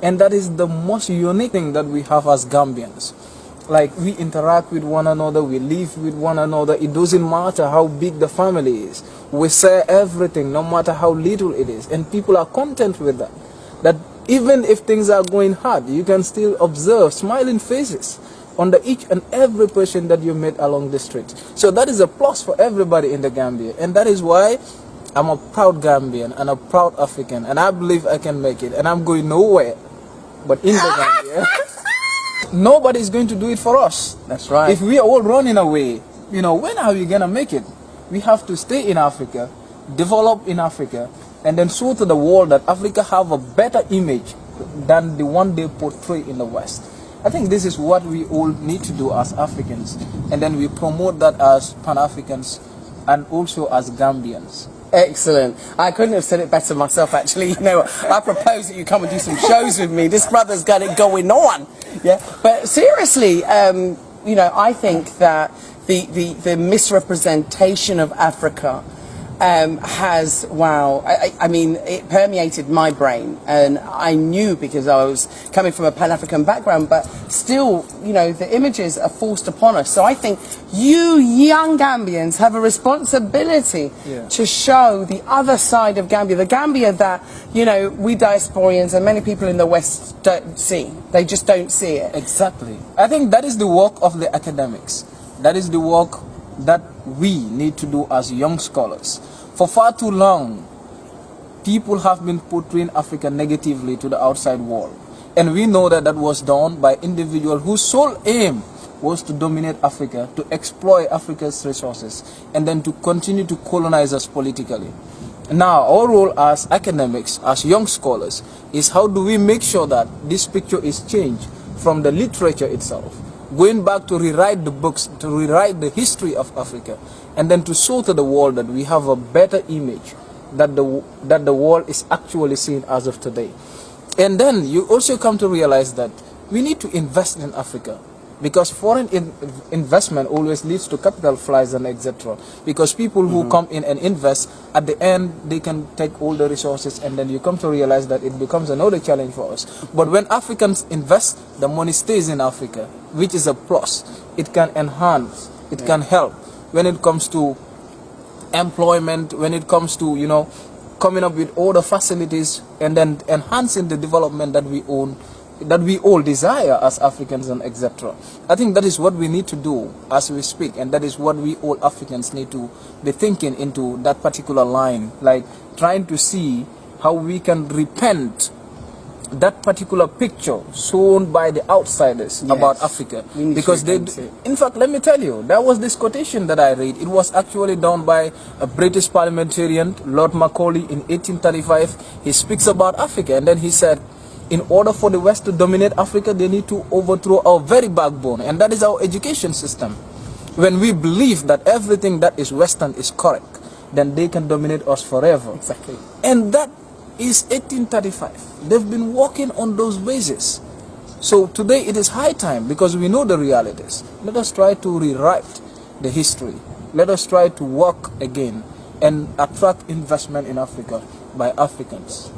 And that is the most unique thing that we have as Gambians. Like, we interact with one another, we live with one another. It doesn't matter how big the family is. We share everything, no matter how little it is. And people are content with that. That even if things are going hard, you can still observe smiling faces under each and every person that you meet along the street. So that is a plus for everybody in the Gambia. And that is why I'm a proud Gambian and a proud African. And I believe I can make it. And I'm going nowhere but in the Gambia. Nobody is going to do it for us. That's right. If we are all running away, when are we going to make it? We have to stay in Africa, develop in Africa, and then show to the world that Africa have a better image than the one they portray in the West. I think this is what we all need to do as Africans, and then we promote that as Pan-Africans and also as Gambians. Excellent. I couldn't have said it better myself, actually. I propose that you come and do some shows with me. This brother's got it going on. Yeah. But seriously, I think that the misrepresentation of Africa has, it permeated my brain, and I knew, because I was coming from a Pan-African background, but still, the images are forced upon us. So I think you young Gambians have a responsibility to show the other side of Gambia, the Gambia that, we diasporians and many people in the West don't see. They just don't see it. Exactly. I think that is the work of the academics. That is the work that we need to do as young scholars. For far too long, people have been portraying Africa negatively to the outside world. And we know that that was done by individuals whose sole aim was to dominate Africa, to exploit Africa's resources, and then to continue to colonize us politically. Now, our role as academics, as young scholars, is how do we make sure that this picture is changed from the literature itself, going back to rewrite the books, to rewrite the history of Africa, and then to show to the world that we have a better image that the world is actually seeing as of today. And then you also come to realize that we need to invest in Africa, because foreign investment always leads to capital flies and etc. Because people who come in and invest, at the end they can take all the resources, and then you come to realize that it becomes another challenge for us. But when Africans invest, the money stays in Africa, which is a plus. It can enhance, it can help when it comes to employment, when it comes to coming up with all the facilities and then enhancing the development that we own, that we all desire as Africans and etc. I think that is what we need to do as we speak, and that is what we all Africans need to be thinking into that particular line, like trying to see how we can repent that particular picture shown by the outsiders about Africa. Because in fact, let me tell you, there was this quotation that I read. It was actually done by a British parliamentarian, Lord Macaulay, in 1835. He speaks about Africa, and then he said, in order for the West to dominate Africa, they need to overthrow our very backbone, and that is our education system. When we believe that everything that is Western is correct, then they can dominate us forever. Exactly. And that is 1835. They've been working on those bases. So today it is high time, because we know the realities. Let us try to rewrite the history. Let us try to work again and attract investment in Africa by Africans.